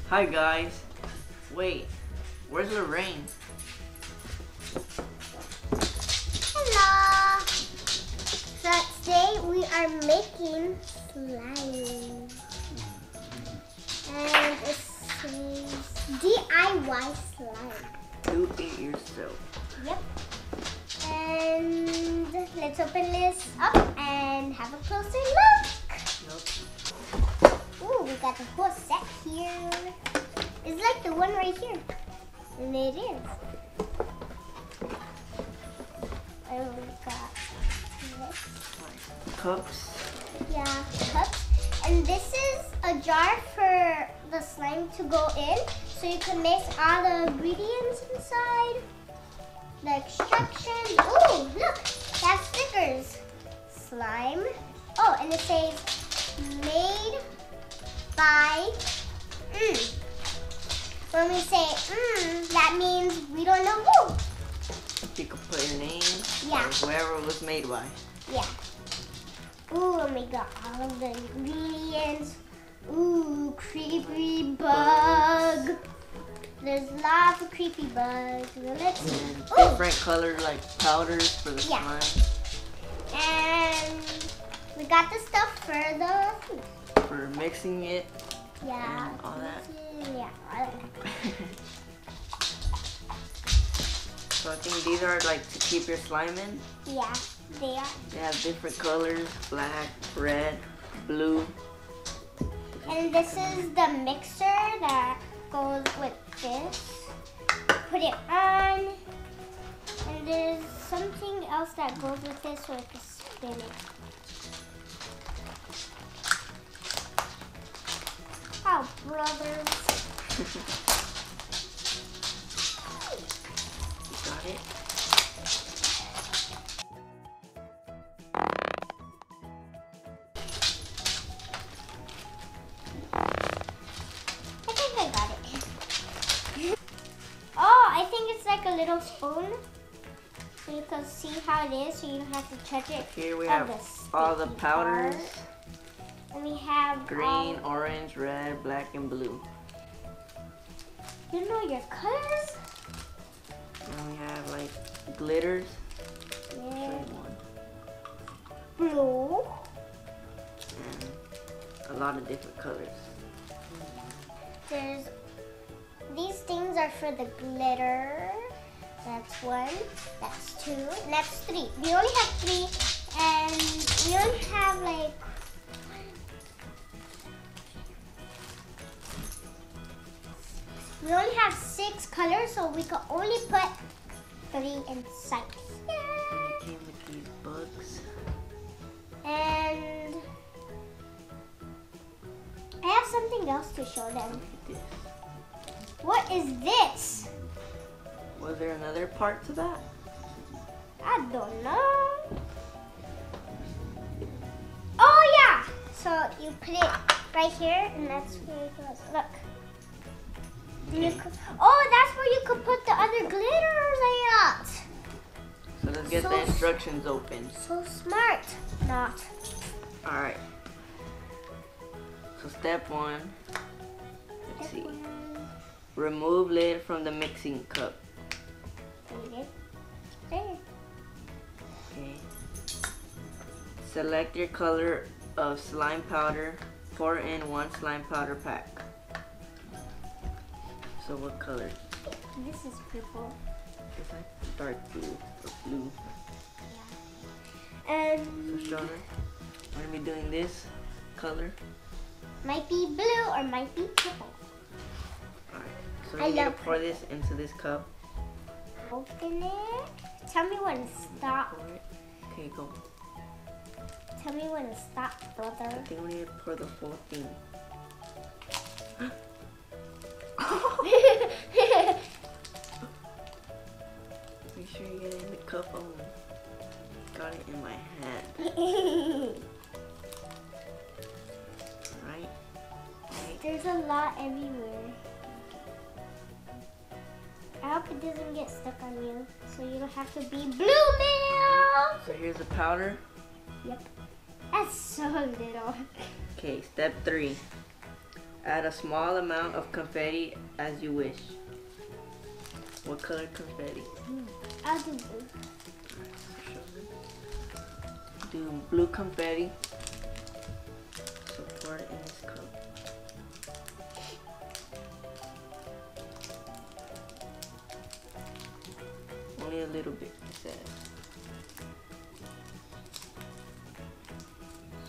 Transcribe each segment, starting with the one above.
Hi guys. Wait, where's Lorraine? Hello. So today we are making slime. And it says DIY slime. Do it yourself. Yep. And let's open this up and have a closer look. Ooh, we got the whole set here. It's like the one right here. And it is. And we got this. Cups. Yeah, cups. And this is a jar for the slime to go in. So you can mix all the ingredients inside. The instructions. Ooh, look, they have stickers. Slime. Oh, and it says made by When we say that means we don't know who. You can put your name. Yeah. Or whoever it was made by. Yeah. Ooh, and we got all of the ingredients. Ooh, creepy bug. There's lots of creepy bugs. Let's And different color like powders for the Yeah. slime. And we got the stuff for the food. For mixing it. Yeah. And all that. Yeah, all that. So I think these are like to keep your slime in. Yeah, they are. They have different colors, black, red, blue. And this is the mixer that goes with this. Put it on. And there's something else that goes with this so I can spin it. Oh, brothers. You got it? I think I got it. Oh, I think it's like a little spoon. So you can see how it is, so you don't have to touch it. Here we of have the all the sticky powders. part. And we have Green, orange, red, black, and blue. You know your colors? And we have like glitters. Yeah. Show you one. Blue. And a lot of different colors. There's these things are for the glitter. That's one. That's two. And that's three. We only have three, and we only have like. We only have 6 colors, so we can only put 3 inside And here. it came with these bugs. And I have something else to show them. Look at this. What is this? Was there another part to that? I don't know. Oh yeah! So you put it right here, and that's where it goes. Look. Oh, that's where you could put the other glitter layout. So let's get the instructions open. So smart. Not. Alright. So step 1. Let's see. Remove lid from the mixing cup. There. Okay. Select your color of slime powder. Pour in 1 slime powder pack. So what color? This is purple. It's like dark blue or blue. Yeah. And So show them. We're gonna be doing this color. might be blue or might be purple. Alright. So I you need to love pour this into this cup. Open it. Tell me when to stop. Pour it. Okay, go. Tell me when to stop, I brother. think we need to pour the whole thing. Make sure you get it in the cup. Oh, got it in my hand. Right? There's a lot everywhere. I hope it doesn't get stuck on you, so you don't have to be blue milk. So here's the powder. Yep. That's so little. Okay, step 3. Add a small amount of confetti as you wish. What color confetti? I'll do blue. Do blue confetti. So pour it in this cup. Only a little bit, it says.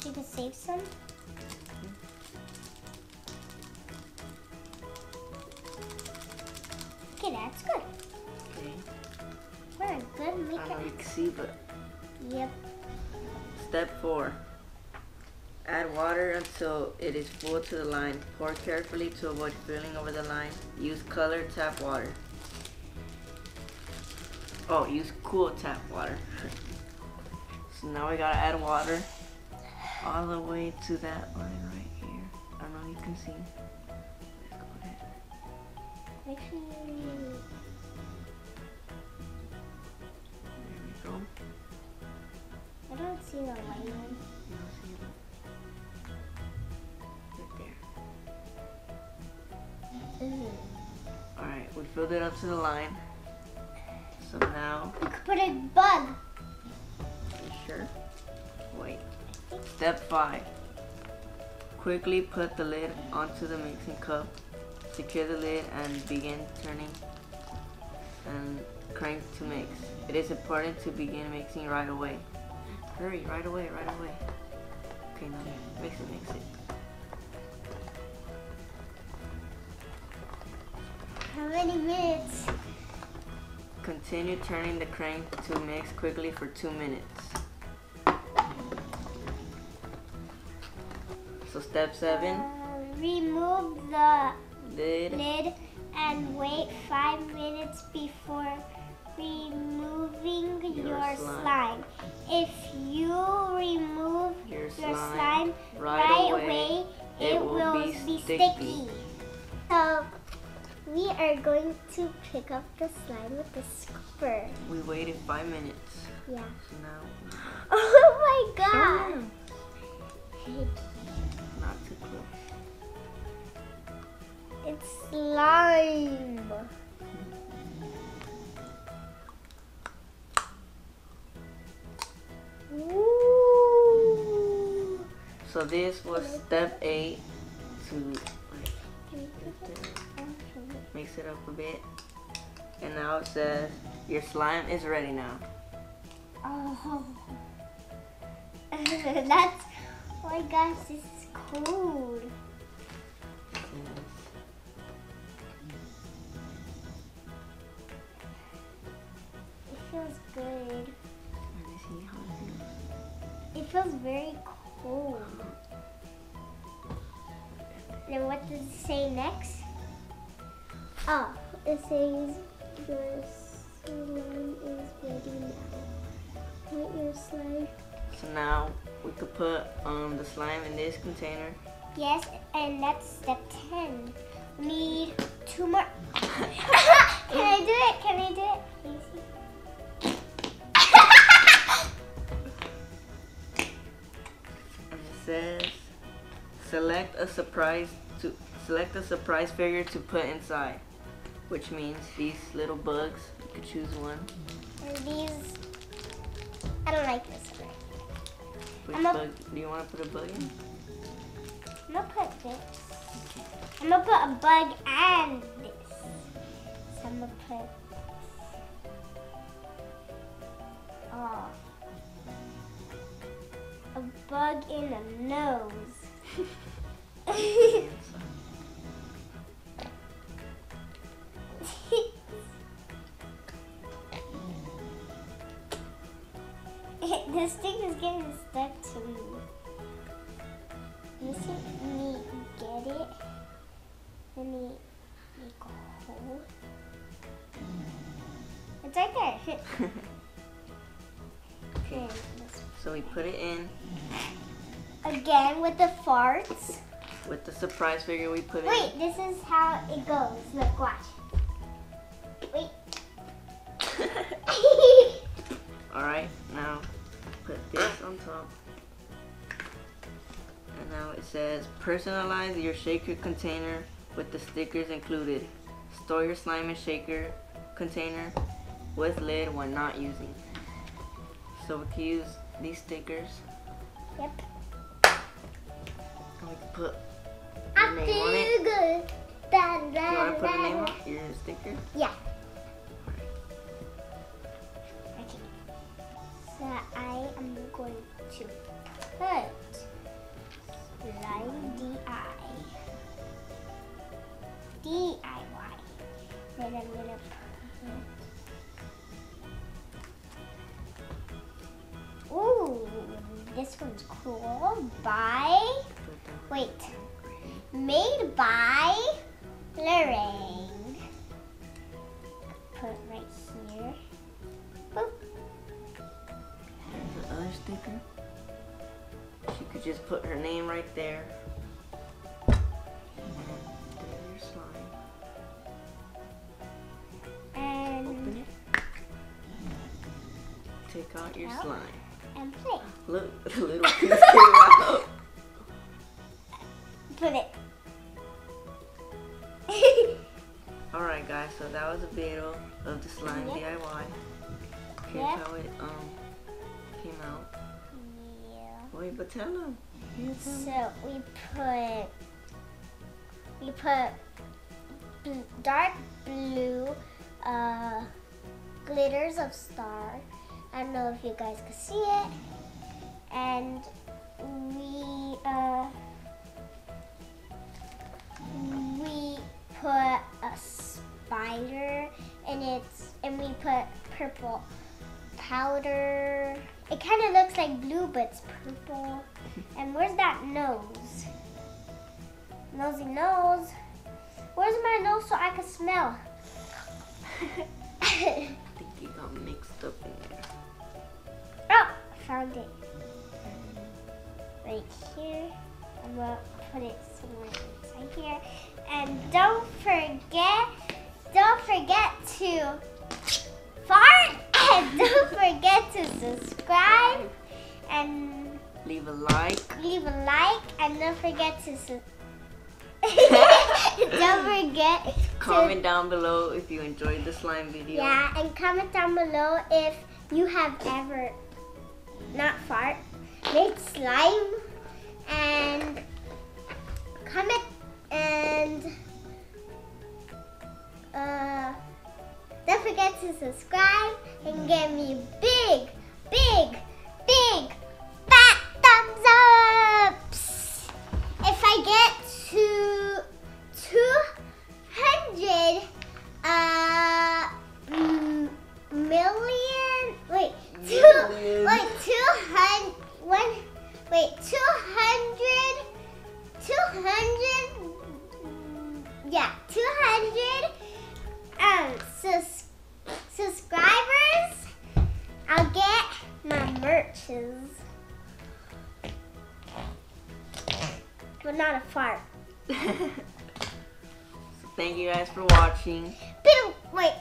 So you can save some? Okay, that's good. Okay. We're a good I don't know maker. if you can see, but Yep. Step 4. Add water until it is full to the line. Pour carefully to avoid spilling over the line. Use colored tap water. Oh, use cool tap water. So now we gotta add water all the way to that line right here. I don't know if you can see. Let's go ahead. Make sure you... There we go. I don't see the light one. You don't see it? Right there. Alright, we filled it up to the line. So now, We could put a bug. you sure? Wait. Step 5. Quickly put the lid onto the mixing cup. Secure the lid and begin turning and crank to mix. It is important to begin mixing right away. Hurry, right away, right away. Okay, now mix it, mix it. How many minutes? Continue turning the crank to mix quickly for 2 minutes. So step 7, Remove the lid. lid and wait 5 minutes before removing your slime. If you remove Your your slime slime right right away, it will be sticky. So we are going to pick up the slime with the scooper. We waited 5 minutes. Yeah. So now, Oh my god! not too close. It's slime. Ooh. So this was step 8 to mix it up a bit. And now it says your slime is ready now. Oh. That's, oh my gosh, this is cold. It feels good. Let me see how it feels. It feels very cold. Then what does it say next? Oh, it says your slime is ready now. Put your slime. So now we could put the slime in this container. Yes, and that's step 10. We need 2 more. Can I do it? Can I do it? And it says select a surprise figure to put inside, which means these little bugs. You could choose one. And these, I don't like this one. Which bug? Do you want to put a bug in? I'm gonna put this. I'm gonna put a bug and this. So I'm gonna put. Oh. A bug in the nose. This thing is getting stuck to me. Let me get it. Let me make a hole. It's right there. Okay. So we put it in. Again with the farts. With the surprise figure we put Wait, this is how it goes. Look, watch. Wait. Alright, now put this on top. And Now it says, personalize your shaker container with the stickers included. Store your slime in shaker container with lid when not using. So we can use these stickers. Yep. And we can put your name on it. Good. You want to put a name on your sticker? Yeah. Okay. So I am going to put slime DIY. Then I'm gonna put. Ooh, this one's cool. Made by Lorraine. Put it right here. Boop. And the other sticker. She could just put her name right there. And there's your slime. And open it. Take out your slime. And play. Look, the little piece came out. Put it. Alright guys, so that was a video of the slime DIY. Here's how it came out. Yeah. Wait, but tell them. So we put dark blue glitters of star. I don't know if you guys can see it. And we put a spider in it, and we put purple powder. It kind of looks like blue, but it's purple. And where's that nose? Nosy nose. Where's my nose so I can smell? I think you got mixed up in there. Oh, found it. Right here. I'm gonna put it somewhere inside here. And don't forget to fart, and don't forget to subscribe and leave a like, and don't forget to don't forget comment down below if you enjoyed the slime video. Yeah, and comment down below if you have ever not fart, made slime, and comment and don't forget to subscribe and give me big fat thumbs ups. If I get to 200 million, wait, 200 subscribers, I'll get my merches. But not a fart. So thank you guys for watching. Wait.